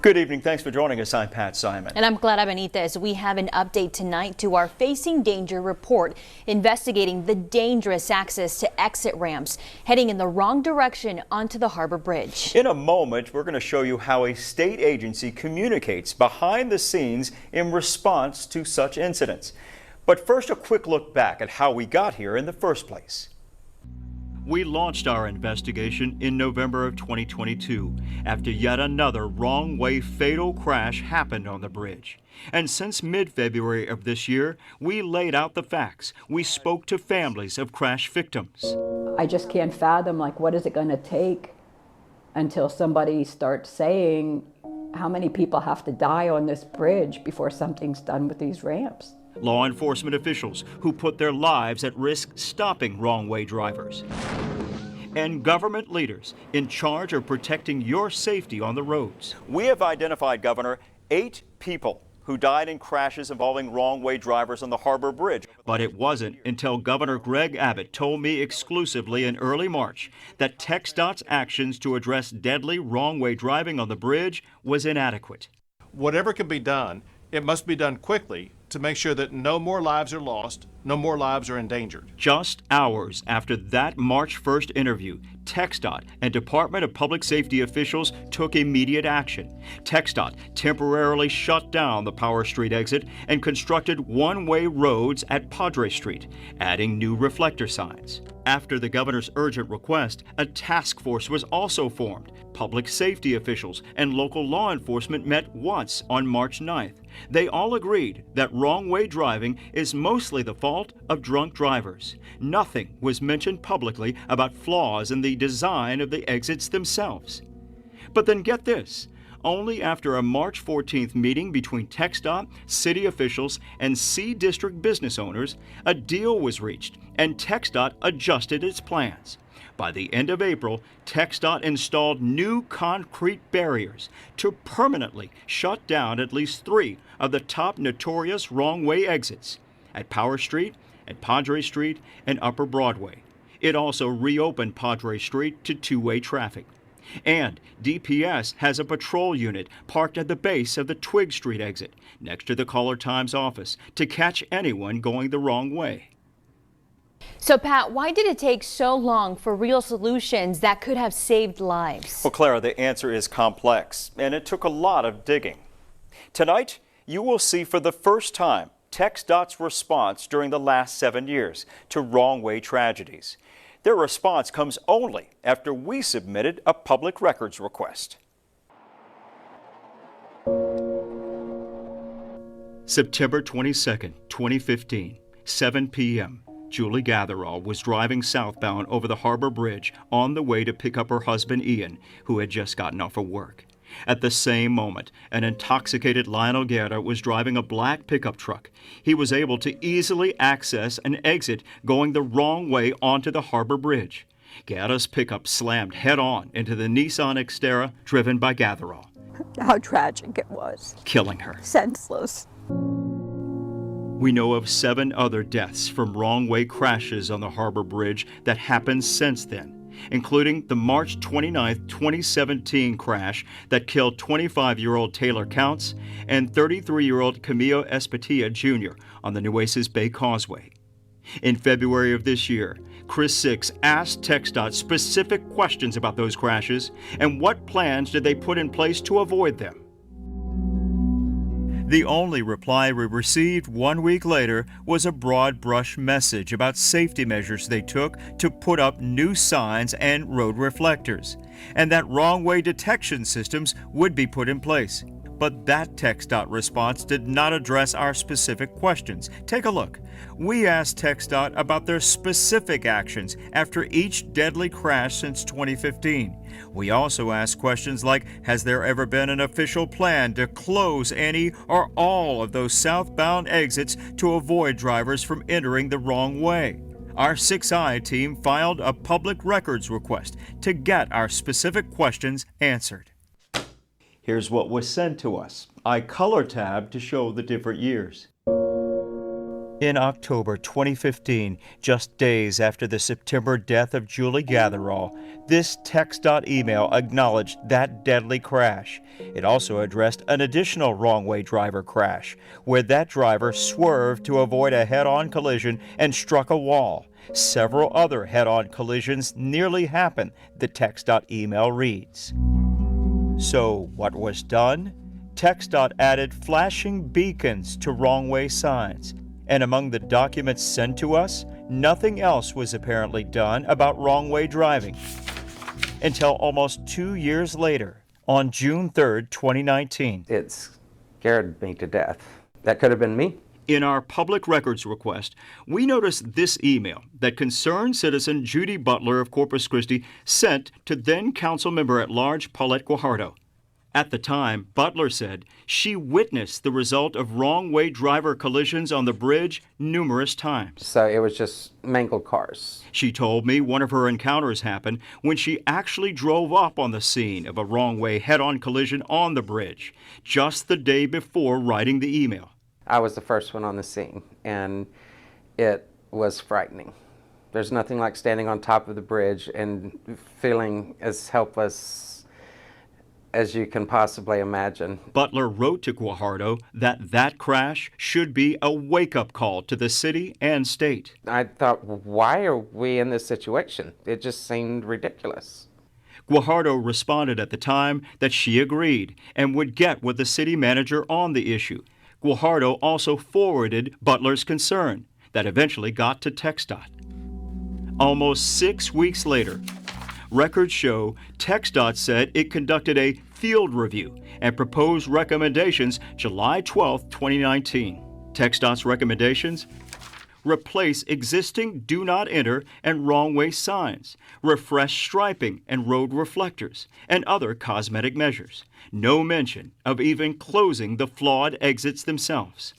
Good evening. Thanks for joining us. I'm Pat Simon. And I'm Clara Benitez. We have an update tonight to our Facing Danger report, investigating the dangerous access to exit ramps heading in the wrong direction onto the Harbor Bridge. In a moment, we're going to show you how a state agency communicates behind the scenes in response to such incidents. But first, a quick look back at how we got here in the first place. We launched our investigation in November of 2022 after yet another wrong-way fatal crash happened on the bridge. And since mid-February of this year, we laid out the facts. We spoke to families of crash victims. I just can't fathom, what is it going to take until somebody starts saying how many people have to die on this bridge before something's done with these ramps. Law enforcement officials who put their lives at risk stopping wrong-way drivers. And government leaders in charge of protecting your safety on the roads. We have identified, Governor, 8 people who died in crashes involving wrong-way drivers on the Harbor Bridge. But it wasn't until Governor Greg Abbott told me exclusively in early March that TxDOT's actions to address deadly wrong-way driving on the bridge was inadequate. Whatever can be done, it must be done quickly to make sure that no more lives are lost, no more lives are endangered. Just hours after that March 1st interview, TxDOT and Department of Public Safety officials took immediate action. TxDOT temporarily shut down the Power Street exit and constructed one-way roads at Padre Street, adding new reflector signs. After the governor's urgent request, a task force was also formed. Public safety officials and local law enforcement met once on March 9th. They all agreed that wrong-way driving is mostly the fault of drunk drivers. Nothing was mentioned publicly about flaws in the design of the exits themselves. But then get this. Only after a March 14th meeting between TxDOT, city officials, and C District business owners, a deal was reached and TxDOT adjusted its plans. By the end of April, TxDOT installed new concrete barriers to permanently shut down at least 3 of the top notorious wrong-way exits at Power Street, at Padre Street, and Upper Broadway. It also reopened Padre Street to two-way traffic. And DPS has a patrol unit parked at the base of the Twig Street exit, next to the Caller Times office, to catch anyone going the wrong way. So, Pat, why did it take so long for real solutions that could have saved lives? Well, Clara, the answer is complex, and it took a lot of digging. Tonight, you will see for the first time TxDOT's response during the last 7 years to wrong-way tragedies. Their response comes only after we submitted a public records request. September 22nd, 2015, 7 p.m. Julie Gatherall was driving southbound over the Harbor Bridge on the way to pick up her husband Ian, who had just gotten off of work. At the same moment, an intoxicated Lionel Guerra was driving a black pickup truck. He was able to easily access an exit going the wrong way onto the Harbor Bridge. Guerra's pickup slammed head-on into the Nissan Xterra driven by Gatherall. How tragic it was. Killing her. Senseless. We know of 7 other deaths from wrong-way crashes on the Harbor Bridge that happened since then, including the March 29, 2017 crash that killed 25-year-old Taylor Counts and 33-year-old Camilo Espatia Jr. on the Nueces Bay Causeway. In February of this year, Chris Six asked TxDOT specific questions about those crashes and what plans did they put in place to avoid them. The only reply we received 1 week later was a broad brush message about safety measures they took to put up new signs and road reflectors, and that wrong-way detection systems would be put in place. But that TxDOT response did not address our specific questions. Take a look. We asked TxDOT about their specific actions after each deadly crash since 2015. We also asked questions like, has there ever been an official plan to close any or all of those southbound exits to avoid drivers from entering the wrong way? Our 6I team filed a public records request to get our specific questions answered. Here's what was sent to us. I color tabbed to show the different years. In October 2015, just days after the September death of Julie Gatherall, this TxDOT email acknowledged that deadly crash. It also addressed an additional wrong-way driver crash, where that driver swerved to avoid a head-on collision and struck a wall. Several other head-on collisions nearly happened, the TxDOT email reads. So what was done? TxDOT added flashing beacons to wrong-way signs. And among the documents sent to us, nothing else was apparently done about wrong-way driving. Until almost 2 years later, on June 3rd, 2019. It scared me to death. That could have been me. In our public records request, we noticed this email that concerned citizen Judy Butler of Corpus Christi sent to then council member at large Paulette Guajardo. At the time, Butler said she witnessed the result of wrong-way driver collisions on the bridge numerous times. So it was just mangled cars. She told me one of her encounters happened when she actually drove up on the scene of a wrong-way head-on collision on the bridge, just the day before writing the email. I was the first one on the scene, and it was frightening. There's nothing like standing on top of the bridge and feeling as helpless as you can possibly imagine. Butler wrote to Guajardo that crash should be a wake-up call to the city and state. I thought, why are we in this situation? It just seemed ridiculous. Guajardo responded at the time that she agreed and would get with the city manager on the issue. Guajardo also forwarded Butler's concern that eventually got to TxDOT. Almost 6 weeks later, records show TxDOT said it conducted a field review and proposed recommendations July 12, 2019. TxDOT's recommendations: replace existing do not enter and wrong-way signs, refresh striping and road reflectors, and other cosmetic measures. No mention of even closing the flawed exits themselves.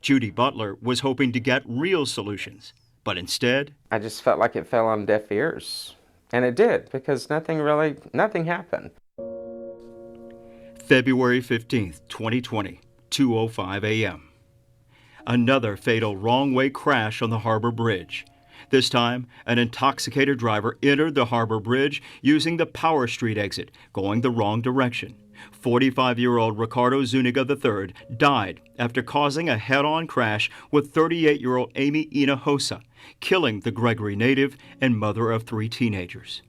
Judy Butler was hoping to get real solutions, but instead, I just felt like it fell on deaf ears. And it did, because nothing happened. February 15th, 2020, 2:05 a.m. Another fatal wrong-way crash on the Harbor Bridge. This time, an intoxicated driver entered the Harbor Bridge using the Power Street exit, going the wrong direction. 45-year-old Ricardo Zuniga III died after causing a head-on crash with 38-year-old Amy Hinojosa, killing the Gregory native and mother of 3 teenagers.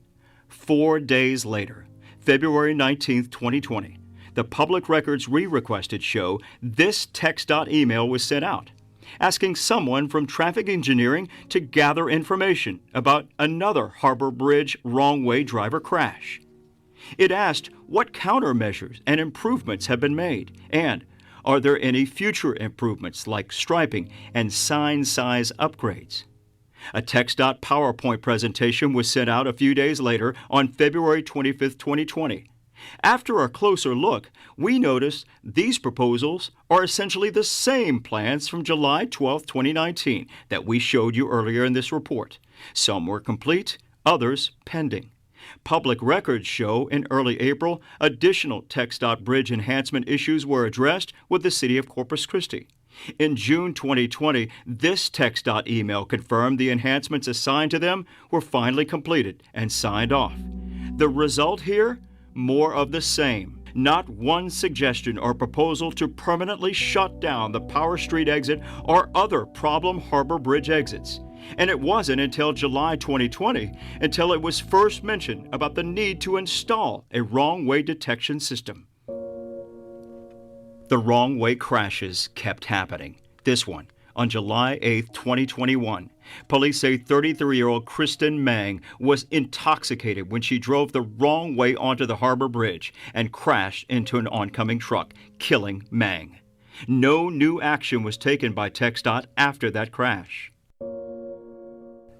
4 days later, February 19, 2020, the public records we requested show this TxDOT email was sent out, asking someone from traffic engineering to gather information about another Harbor Bridge wrong-way driver crash. It asked what countermeasures and improvements have been made, and are there any future improvements like striping and sign size upgrades. A TxDOT PowerPoint presentation was sent out a few days later on February 25, 2020. After a closer look, we noticed these proposals are essentially the same plans from July 12, 2019 that we showed you earlier in this report. Some were complete, others pending. Public records show in early April, additional TxDOT bridge enhancement issues were addressed with the city of Corpus Christi. In June 2020, this TxDOT email confirmed the enhancements assigned to them were finally completed and signed off. The result here? More of the same. Not one suggestion or proposal to permanently shut down the Power Street exit or other problem Harbor Bridge exits. And it wasn't until July 2020 until it was first mentioned about the need to install a wrong-way detection system. The wrong-way crashes kept happening. This one, on July 8, 2021, police say 33-year-old Kristen Mang was intoxicated when she drove the wrong way onto the Harbor Bridge and crashed into an oncoming truck, killing Mang. No new action was taken by TxDOT after that crash.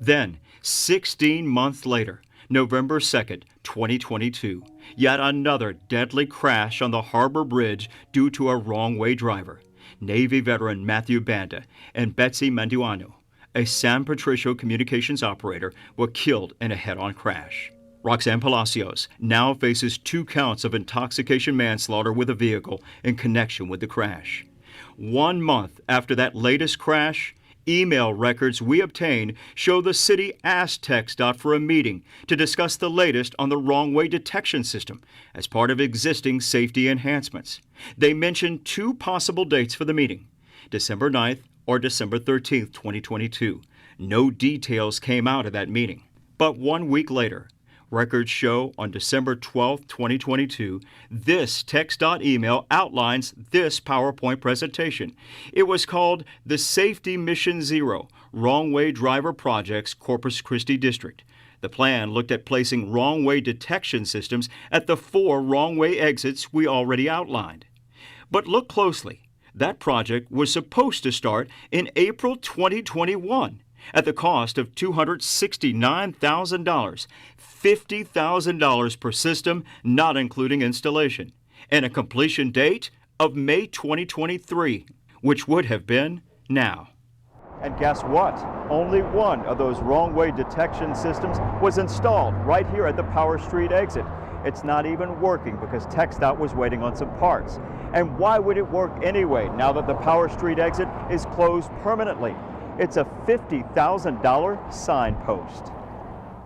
Then, 16 months later, November 2nd, 2022, yet another deadly crash on the Harbor Bridge due to a wrong-way driver. Navy veteran Matthew Banda and Betsy Manduano, a San Patricio communications operator, were killed in a head-on crash. Roxanne Palacios now faces 2 counts of intoxication manslaughter with a vehicle in connection with the crash. 1 month after that latest crash, email records we obtained show the city asked TxDOT for a meeting to discuss the latest on the wrong-way detection system as part of existing safety enhancements. They mentioned two possible dates for the meeting, December 9th or December 13th, 2022. No details came out of that meeting. But 1 week later, records show on December 12, 2022, this TxDOT email outlines this PowerPoint presentation. It was called the Safety Mission Zero Wrong-Way Driver Projects Corpus Christi District. The plan looked at placing wrong-way detection systems at the 4 wrong-way exits we already outlined. But look closely. That project was supposed to start in April 2021. At the cost of $269,000, $50,000 per system, not including installation, and a completion date of May 2023, which would have been now. And guess what? Only one of those wrong-way detection systems was installed right here at the Power Street exit. It's not even working because TxDOT was waiting on some parts. And why would it work anyway now that the Power Street exit is closed permanently? It's a $50,000 signpost.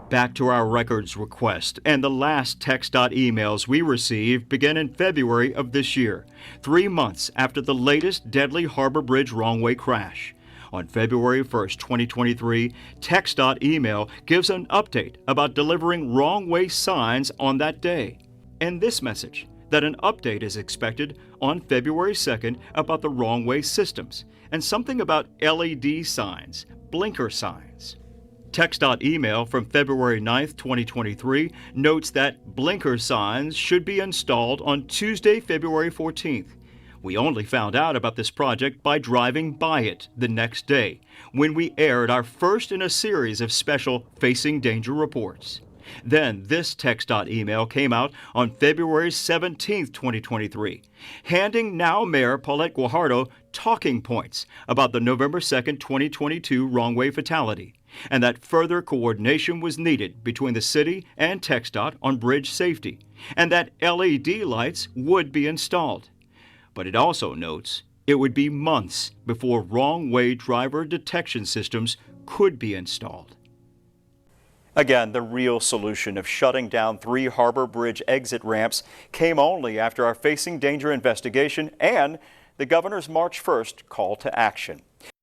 Back to our records request, and the last TxDOT emails we received began in February of this year, 3 months after the latest deadly Harbor Bridge wrong-way crash. On February 1st, 2023, TxDOT email gives an update about delivering wrong-way signs on that day. And this message, that an update is expected on February 2nd about the wrong-way systems, and something about LED signs, blinker signs. TxDOT email from February 9th, 2023 notes that blinker signs should be installed on Tuesday, February 14th. We only found out about this project by driving by it the next day, when we aired our first in a series of special Facing Danger reports. Then this TxDOT email came out on February 17, 2023, handing now Mayor Paulette Guajardo talking points about the November 2, 2022 wrong-way fatality, and that further coordination was needed between the city and TxDOT on bridge safety, and that LED lights would be installed. But it also notes it would be months before wrong-way driver detection systems could be installed. Again, the real solution of shutting down 3 Harbor Bridge exit ramps came only after our Facing Danger investigation and the governor's March 1st call to action.